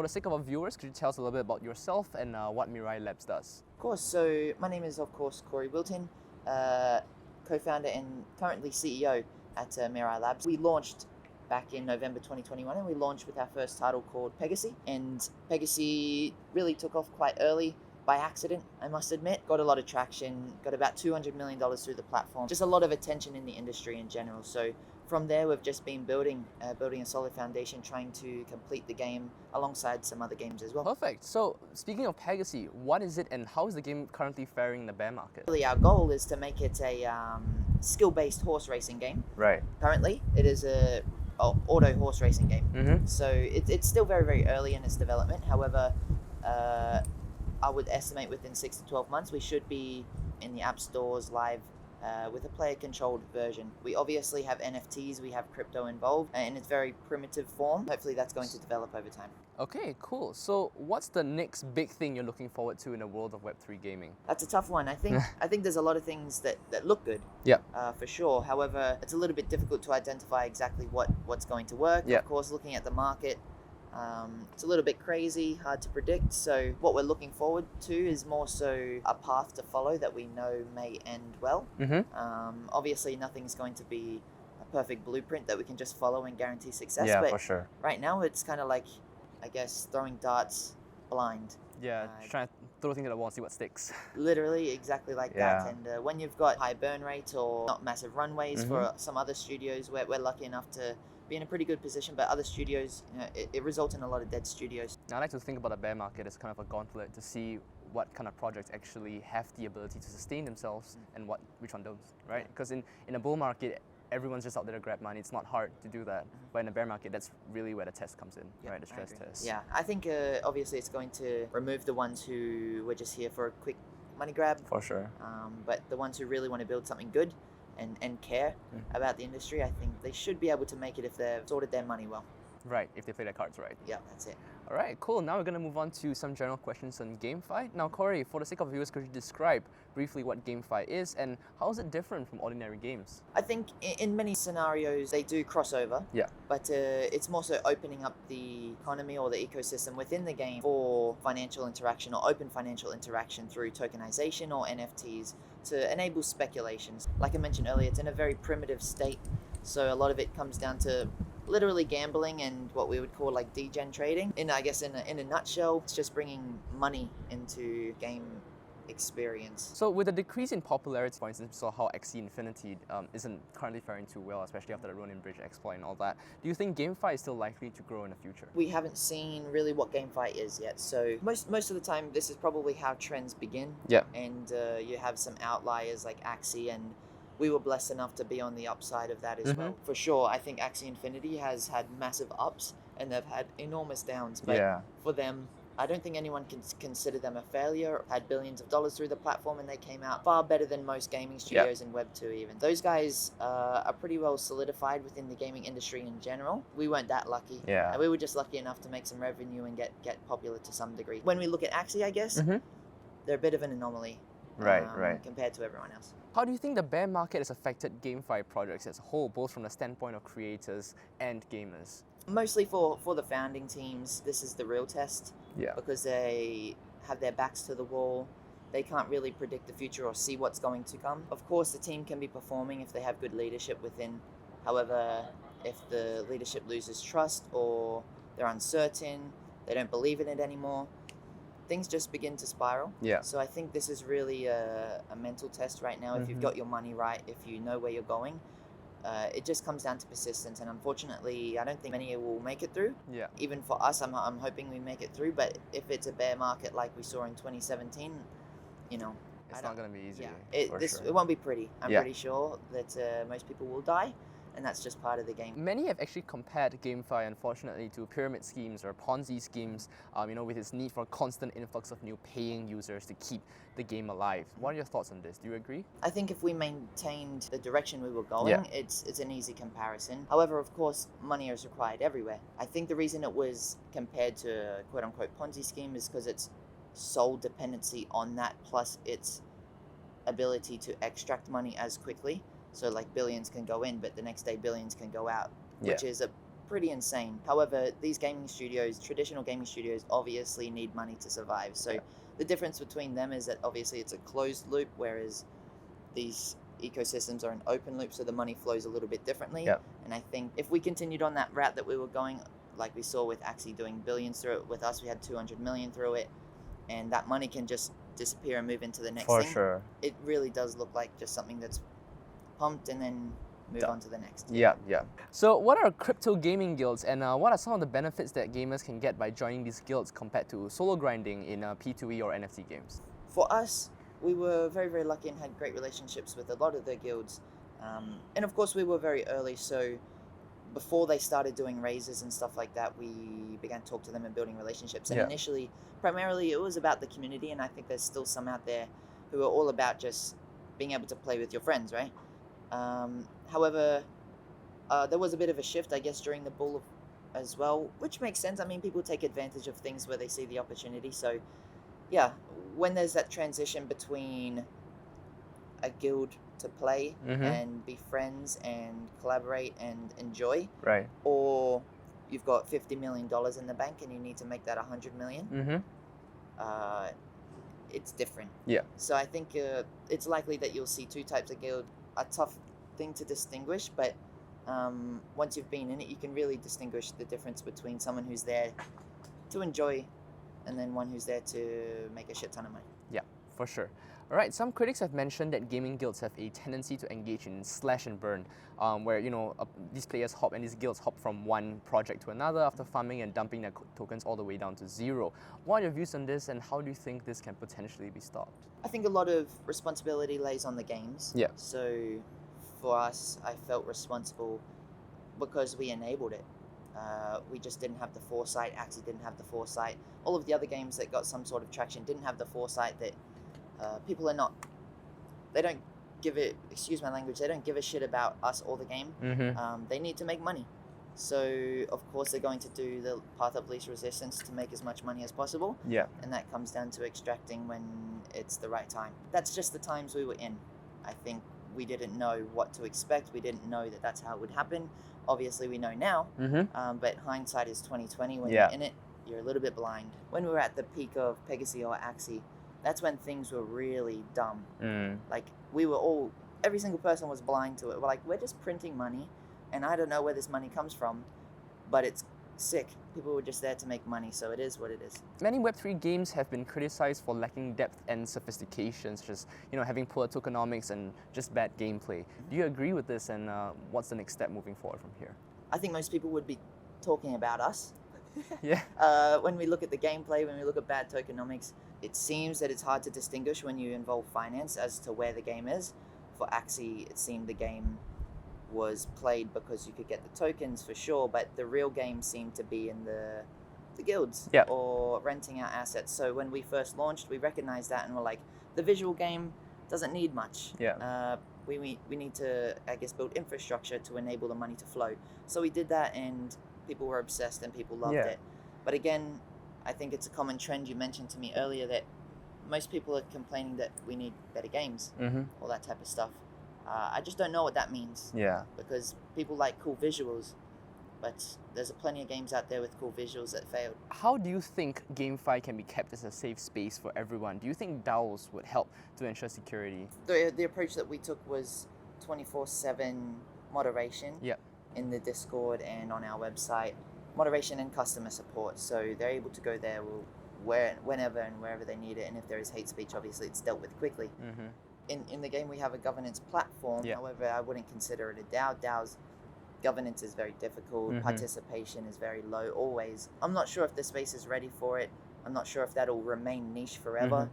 For the sake of our viewers, could you tell us a little bit about yourself and what Mirai Labs does? Of course. So my name is, of course, Corey Wilton, co-founder and currently CEO at Mirai Labs. We launched back in November 2021, and we launched with our first title called Pegaxy. And Pegaxy really took off quite early by accident, I must admit. Got a lot of traction, got about $200 million through the platform. Just a lot of attention in the industry in general. So from there, we've just been building a solid foundation, trying to complete the game alongside some other games as well. Perfect. So speaking of Pegaxy, what is it and how is the game currently faring in the bear market? Really, our goal is to make it a skill-based horse racing game. Right. Currently, it is a auto horse racing game. Mm-hmm. So it's still very, very early in its development. However, I would estimate within 6 to 12 months, we should be in the app stores live with a player-controlled version. We obviously have NFTs, we have crypto involved, in its very primitive form. Hopefully that's going to develop over time. Okay, cool. So what's the next big thing you're looking forward to in the world of Web3 gaming? That's a tough one. I think there's a lot of things that look good, for sure. However, it's a little bit difficult to identify exactly what's going to work. Yeah. Of course, looking at the market, it's a little bit crazy, hard to predict. So what we're looking forward to is more so a path to follow that we know may end well. Mm-hmm. Obviously, nothing's going to be a perfect blueprint that we can just follow and guarantee success. Yeah, but for sure. right now, it's kind of like, I guess, throwing darts blind. Yeah, trying to throw things at the wall and see what sticks. Literally, exactly like that. And when you've got high burn rates or not massive runways for some other studios, we're lucky enough to be in a pretty good position, but other studios, it results in a lot of dead studios. Now, I like to think about the bear market as kind of a gauntlet to see what kind of projects actually have the ability to sustain themselves and which one don't, right? Because in a bull market, everyone's just out there to grab money. It's not hard to do that. But in a bear market, that's really where the test comes in, right? The stress test. Yeah, I think obviously it's going to remove the ones who were just here for a quick money grab. For sure. But the ones who really want to build something good and care about the industry, I think they should be able to make it if they've sorted their money well. Right, if they play their cards right. Yeah, that's it. All right, cool. Now we're going to move on to some general questions on GameFi. Now, Corey, for the sake of viewers, could you describe briefly what GameFi is and how is it different from ordinary games? I think in many scenarios they do cross over. Yeah. But it's more so opening up the economy or the ecosystem within the game for financial interaction or open financial interaction through tokenization or NFTs to enable speculations. Like I mentioned earlier, it's in a very primitive state. So a lot of it comes down to literally gambling and what we would call like degen trading. In a nutshell, it's just bringing money into game experience. So with the decrease in popularity, for instance, we saw how Axie Infinity isn't currently faring too well, especially after the Ronin Bridge exploit and all that. Do you think GameFi is still likely to grow in the future? We haven't seen really what GameFi is yet. So most of the time, this is probably how trends begin. Yeah. And you have some outliers like Axie, and we were blessed enough to be on the upside of that as well. For sure, I think Axie Infinity has had massive ups and they've had enormous downs. But for them, I don't think anyone can consider them a failure. Had billions of dollars through the platform and they came out far better than most gaming studios in Web2 even. Those guys are pretty well solidified within the gaming industry in general. We weren't that lucky. Yeah. We were just lucky enough to make some revenue and get popular to some degree. When we look at Axie, I guess, they're a bit of an anomaly. Right. Compared to everyone else. How do you think the bear market has affected GameFi projects as a whole, both from the standpoint of creators and gamers? Mostly for the founding teams, this is the real test. Yeah. Because they have their backs to the wall. They can't really predict the future or see what's going to come. Of course, the team can be performing if they have good leadership within. However, if the leadership loses trust or they're uncertain, they don't believe in it anymore, things just begin to spiral. Yeah. So I think this is really a mental test right now. If you've got your money right, if you know where you're going, it just comes down to persistence. And unfortunately, I don't think many will make it through. Yeah. Even for us, I'm hoping we make it through. But if it's a bear market like we saw in 2017, it's not going to be easy. Yeah. It won't be pretty. I'm pretty sure that most people will die. And that's just part of the game. Many have actually compared GameFi, unfortunately, to pyramid schemes or Ponzi schemes, with its need for a constant influx of new paying users to keep the game alive. What are your thoughts on this? Do you agree? I think if we maintained the direction we were going, it's an easy comparison. However, of course, money is required everywhere. I think the reason it was compared to a quote-unquote Ponzi scheme is because its sole dependency on that plus its ability to extract money as quickly. So like billions can go in, but the next day billions can go out, which is a pretty insane. However, these gaming studios, traditional gaming studios, obviously need money to survive. So the difference between them is that obviously it's a closed loop, whereas these ecosystems are an open loop, so the money flows a little bit differently. And I think if we continued on that route that we were going, like we saw with Axie doing billions through it, with us we had 200 million through it, and that money can just disappear and move into the next thing. For sure. It really does look like just something that's pumped and then move on to the next. Yeah. So what are crypto gaming guilds, and what are some of the benefits that gamers can get by joining these guilds compared to solo grinding in P2E or NFT games? For us, we were very, very lucky and had great relationships with a lot of the guilds. And of course, we were very early, so before they started doing raises and stuff like that, we began to talk to them and building relationships. And initially, primarily, it was about the community, and I think there's still some out there who are all about just being able to play with your friends, right? However, there was a bit of a shift, I guess, during the bull as well, which makes sense. I mean, people take advantage of things where they see the opportunity. So, yeah, when there's that transition between a guild to play and be friends and collaborate and enjoy, or you've got $50 million in the bank and you need to make that 100 million, it's different. So I think it's likely that you'll see two types of guild. A tough thing to distinguish, but once you've been in it, you can really distinguish the difference between someone who's there to enjoy and then one who's there to make a shit ton of money. Yeah, for sure. All right, some critics have mentioned that gaming guilds have a tendency to engage in slash and burn, where these players hop and these guilds hop from one project to another after farming and dumping their tokens all the way down to zero. What are your views on this, and how do you think this can potentially be stopped? I think a lot of responsibility lays on the games. So for us, I felt responsible because we enabled it. We just didn't have the foresight. Axie didn't have the foresight. All of the other games that got some sort of traction didn't have the foresight that people are not. They don't give it. Excuse my language. They don't give a shit about us or the game. They need to make money. So of course they're going to do the path of least resistance to make as much money as possible. And that comes down to extracting when it's the right time. That's just the times we were in. I think we didn't know what to expect. We didn't know that that's how it would happen. Obviously we know now, but hindsight is 2020. When you're in it, you're a little bit blind. When we were at the peak of Pegaxy or Axie, that's when things were really dumb. Like we were all, every single person was blind to it. We're like, we're just printing money, and I don't know where this money comes from, but it's sick. People were just there to make money, so it is what it is. Many Web3 games have been criticized for lacking depth and sophistication, such as having poor tokenomics and just bad gameplay. Do you agree with this, and what's the next step moving forward from here? I think most people would be talking about us. When we look at the gameplay, when we look at bad tokenomics, it seems that it's hard to distinguish when you involve finance as to where the game is. For Axie, it seemed the game was played because you could get the tokens for sure, but the real game seemed to be in the guilds or renting out assets. So when we first launched, we recognized that and we're like, the visual game doesn't need much. We need to, I guess, build infrastructure to enable the money to flow. So we did that, and people were obsessed and people loved it. But again, I think it's a common trend. You mentioned to me earlier that most people are complaining that we need better games, all that type of stuff. I just don't know what that means. Because people like cool visuals, but there's plenty of games out there with cool visuals that failed. How do you think GameFi can be kept as a safe space for everyone? Do you think DAOs would help to ensure security? The approach that we took was 24/7 moderation in the Discord and on our website. Moderation and customer support. So they're able to go there whenever and wherever they need it. And if there is hate speech, obviously it's dealt with quickly. In the game, we have a governance platform. However, I wouldn't consider it a DAO. DAO's governance is very difficult. Participation is very low always. I'm not sure if the space is ready for it. I'm not sure if that'll remain niche forever.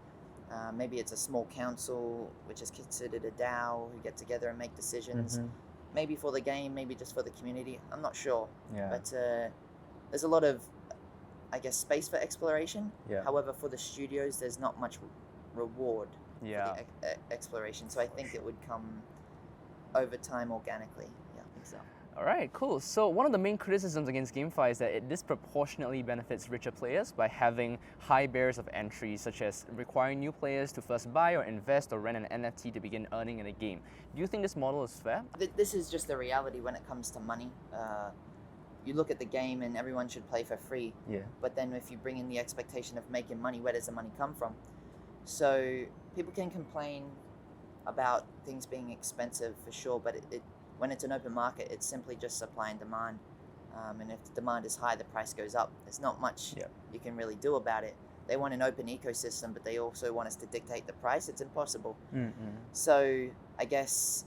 Maybe it's a small council, which is considered a DAO, who get together and make decisions. Maybe for the game, maybe just for the community. I'm not sure. But there's a lot of, I guess, space for exploration. However, for the studios, there's not much reward for the exploration. So I think it would come over time organically. I think so. All right, cool. So one of the main criticisms against GameFi is that it disproportionately benefits richer players by having high barriers of entry, such as requiring new players to first buy or invest or rent an NFT to begin earning in a game. Do you think this model is fair? This is just the reality when it comes to money. you look at the game and everyone should play for free. Yeah. But then if you bring in the expectation of making money, where does the money come from? So people can complain about things being expensive for sure, but when it's an open market, it's simply just supply and demand. And if the demand is high, the price goes up. There's not much you can really do about it. They want an open ecosystem, but they also want us to dictate the price. It's impossible. So I guess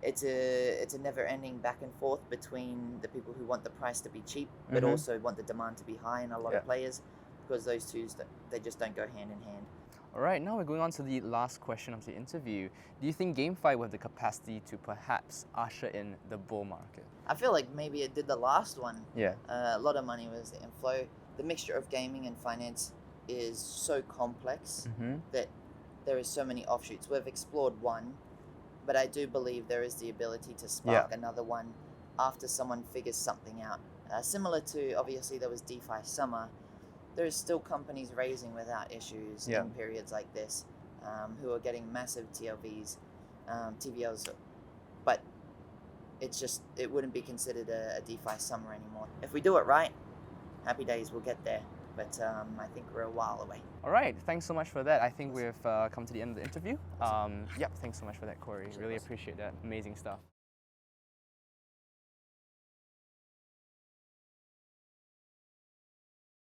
it's a never-ending back and forth between the people who want the price to be cheap, but also want the demand to be high in a lot of players, because those two, they just don't go hand in hand. All right, now we're going on to the last question of the interview. Do you think GameFi will have the capacity to perhaps usher in the bull market? I feel like maybe it did the last one. Yeah. A lot of money was in flow. The mixture of gaming and finance is so complex that there is so many offshoots. We've explored one, but I do believe there is the ability to spark another one after someone figures something out. Similar to, obviously, there was DeFi Summer. There's still companies raising without issues in periods like this, who are getting massive TLVs, TVLs, but it wouldn't be considered a DeFi Summer anymore. If we do it right, happy days, we'll get there. But I think we're a while away. All right, thanks so much for that. I think we've come to the end of the interview. Thanks so much for that, Corey. Really appreciate that. Amazing stuff.